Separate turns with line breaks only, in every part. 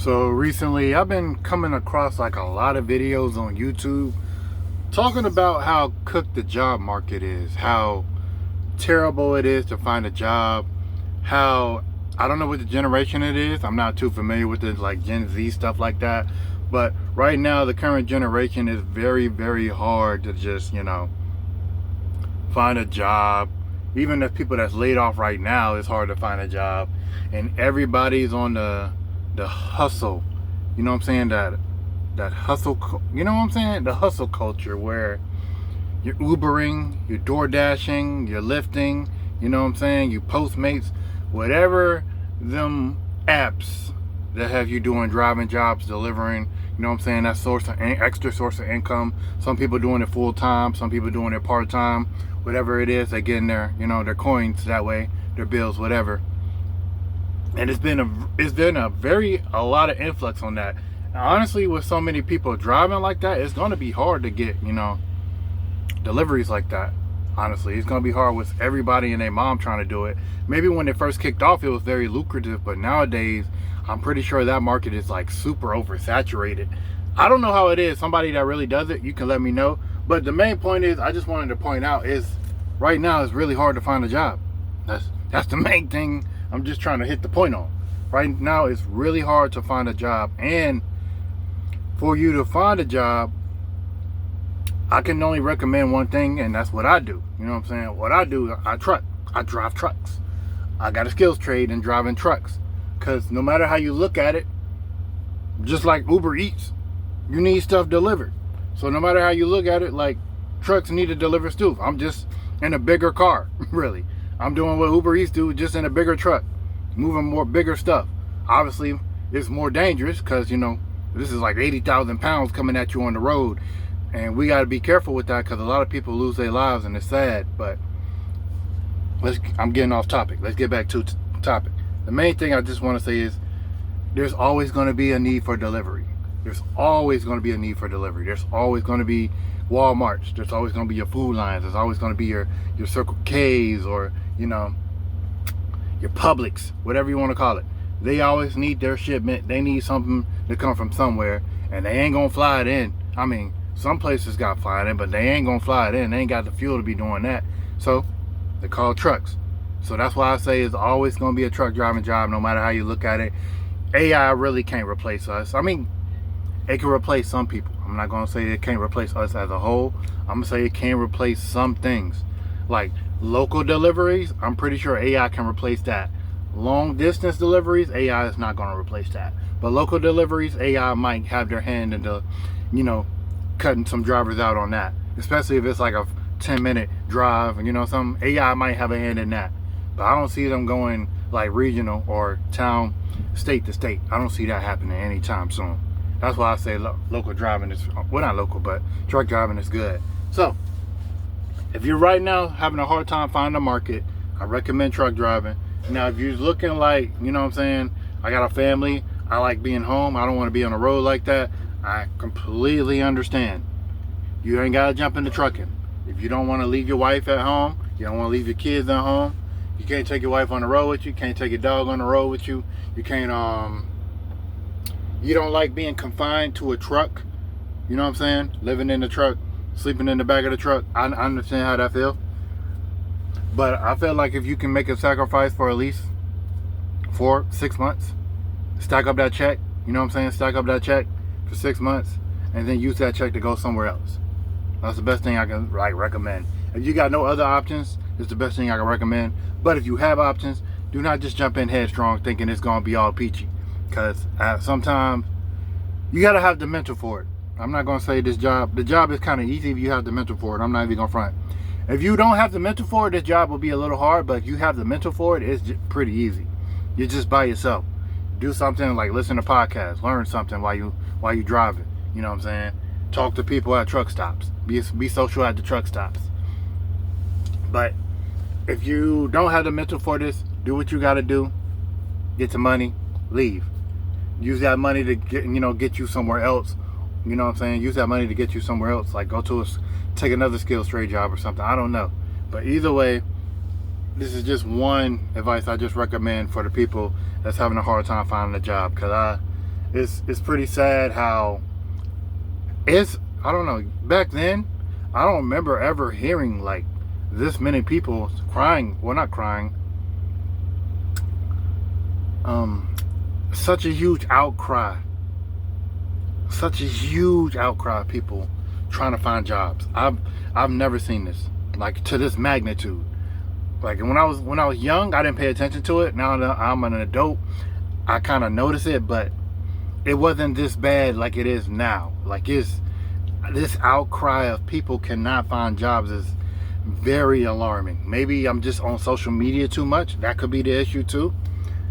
So recently I've been coming across like a lot of videos on YouTube talking about how cooked the job market is, how terrible it is to find a job, how I don't know what the generation it is. I'm not too familiar with it, like Gen Z stuff like that. But right now the current generation is very, very hard to just, find a job. Even the people that's laid off right now, it's hard to find a job. And everybody's on the hustle. You know what I'm saying? That hustle, you know what I'm saying? The hustle culture where you're Ubering, you're door dashing, you're lifting, you know what I'm saying? You Postmates, whatever them apps that have you doing driving jobs, delivering, you know what I'm saying? That extra source of income. Some people doing it full time, some people doing it part time, whatever it is, they getting their, their coins that way, their bills, whatever. And it's been a lot of influx on that. And honestly, with so many people driving like that, it's going to be hard to get, deliveries like that. Honestly, it's going to be hard with everybody and their mom trying to do it. Maybe when it first kicked off, it was very lucrative, but nowadays, I'm pretty sure that market is like super oversaturated. I don't know how it is. Somebody that really does it, you can let me know. But the main point is, I just wanted to point out is right now it's really hard to find a job. That's the main thing I'm just trying to hit the point on. Right now it's really hard to find a job, and for you to find a job, I can only recommend one thing, and that's what I do. You know what I'm saying? What I do, I drive trucks. I got a skills trade in driving trucks, because no matter how you look at it, just like Uber Eats, you need stuff delivered. So no matter how you look at it, like, trucks need to deliver stuff. I'm just in a bigger car, really. I'm doing what Uber Eats do, just in a bigger truck, moving more bigger stuff. Obviously, it's more dangerous because, this is like 80,000 pounds coming at you on the road. And we got to be careful with that because a lot of people lose their lives, and it's sad. But I'm getting off topic. Let's get back to topic. The main thing I just want to say is there's always going to be a need for delivery. There's always going to be a need for delivery. There's always going to be Walmarts. There's always going to be your Food Lines. There's always going to be your Circle K's or, your Publix, whatever you want to call it. They always need their shipment. They need something to come from somewhere, and they ain't going to fly it in. I mean, some places got fly it in, but they ain't going to fly it in. They ain't got the fuel to be doing that. So they're called trucks. So that's why I say it's always going to be a truck driving job, no matter how you look at it. AI really can't replace us. I mean, it can replace some people. I'm not going to say it can't replace us as a whole. I'm going to say it can replace some things. Like local deliveries, I'm pretty sure AI can replace that. Long distance deliveries, AI is not going to replace that. But local deliveries, AI might have their hand into, cutting some drivers out on that. Especially if it's like a 10-minute drive, something. AI might have a hand in that. But I don't see them going like regional or town, state to state. I don't see that happening anytime soon. That's why I say local driving is, well, not local, but truck driving is good. So, if you're right now having a hard time finding a market, I recommend truck driving. Now, if you're looking like, I got a family, I like being home, I don't want to be on the road like that, I completely understand. You ain't got to jump into trucking. If you don't want to leave your wife at home, you don't want to leave your kids at home, you can't take your wife on the road with you, can't take your dog on the road with you, you can't, you don't like being confined to a truck, you know what I'm saying? Living in the truck, sleeping in the back of the truck. I understand how that feels. But I feel like if you can make a sacrifice for at least 4-6 months, stack up that check, you know what I'm saying? Stack up that check for 6 months and then use that check to go somewhere else. That's the best thing I can recommend. If you got no other options, it's the best thing I can recommend. But if you have options, do not just jump in headstrong thinking it's going to be all peachy. Because sometimes you got to have the mental for it. I'm not going to say the job is kind of easy if you have the mental for it. I'm not even going to front. If you don't have the mental for it, this job will be a little hard. But if you have the mental for it, it's pretty easy. You're just by yourself. Do something like listen to podcasts, learn something while you driving. You know what I'm saying? Talk to people at truck stops. Be social at the truck stops. But if you don't have the mental for this, do what you got to do. Get the money, leave. Use that money to get you somewhere else. You know what I'm saying? Use that money to get you somewhere else. Like take another skills trade job or something. I don't know. But either way, this is just one advice I just recommend for the people that's having a hard time finding a job. Because it's pretty sad how I don't know, back then I don't remember ever hearing like this many people crying, well, not crying, such a huge outcry of people trying to find jobs. I've never seen this like to this magnitude. Like when I was young, I didn't pay attention to it. Now that I'm an adult, I kind of notice it, but it wasn't this bad like it is now. Like this outcry of people cannot find jobs is very alarming. Maybe I'm just on social media too much. That could be the issue too.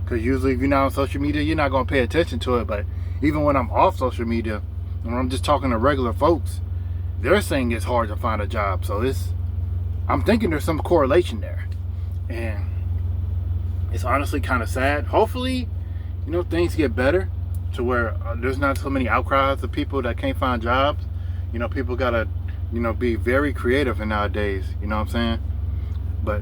Because usually if you're not on social media, you're not going to pay attention to it. But even when I'm off social media, when I'm just talking to regular folks, they're saying it's hard to find a job. So I'm thinking there's some correlation there. And it's honestly kind of sad. Hopefully, things get better to where there's not so many outcries of people that can't find jobs. People got to, be very creative in nowadays. You know what I'm saying? But,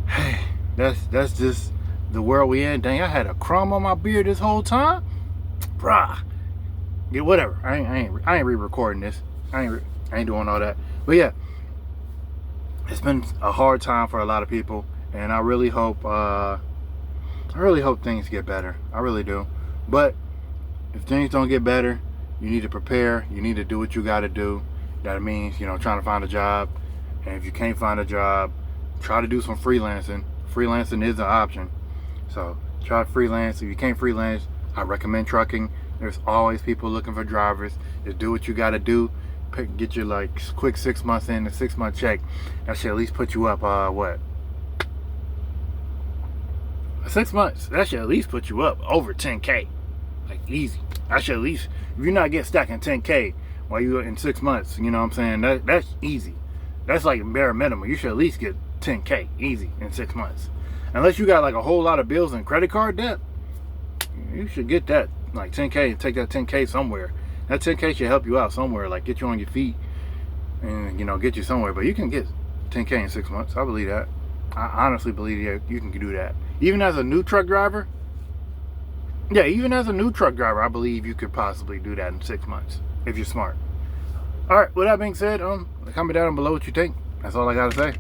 hey, that's just the world we in. Dang, I had a crumb on my beard this whole time. Bruh. Yeah, whatever. I ain't re-recording this. I ain't doing all that. But yeah, it's been a hard time for a lot of people, and I really hope things get better. I really do. But if things don't get better, you need to prepare. You need to do what you got to do. That means, trying to find a job. And if you can't find a job, try to do some freelancing. Freelancing is an option. So try to freelance. If you can't freelance, I recommend trucking. There's always people looking for drivers. Just do what you got to do. Get your like quick 6 months in, a 6 month check. That should at least put you up 6 months. That should at least put you up over 10K. Like easy. I should at least, if you're not getting stacking 10K while you're in 6 months, you know what I'm saying? That's easy. That's like bare minimum. You should at least get 10K easy in 6 months. Unless you got like a whole lot of bills and credit card debt, you should get that like 10K and take that 10K somewhere. That 10K should help you out somewhere, like get you on your feet and get you somewhere. But you can get 10K in 6 months. I believe that. I honestly believe you can do that. Even as a new truck driver, I believe you could possibly do that in 6 months if you're smart. All right, with that being said, comment down below what you think. That's all I gotta say.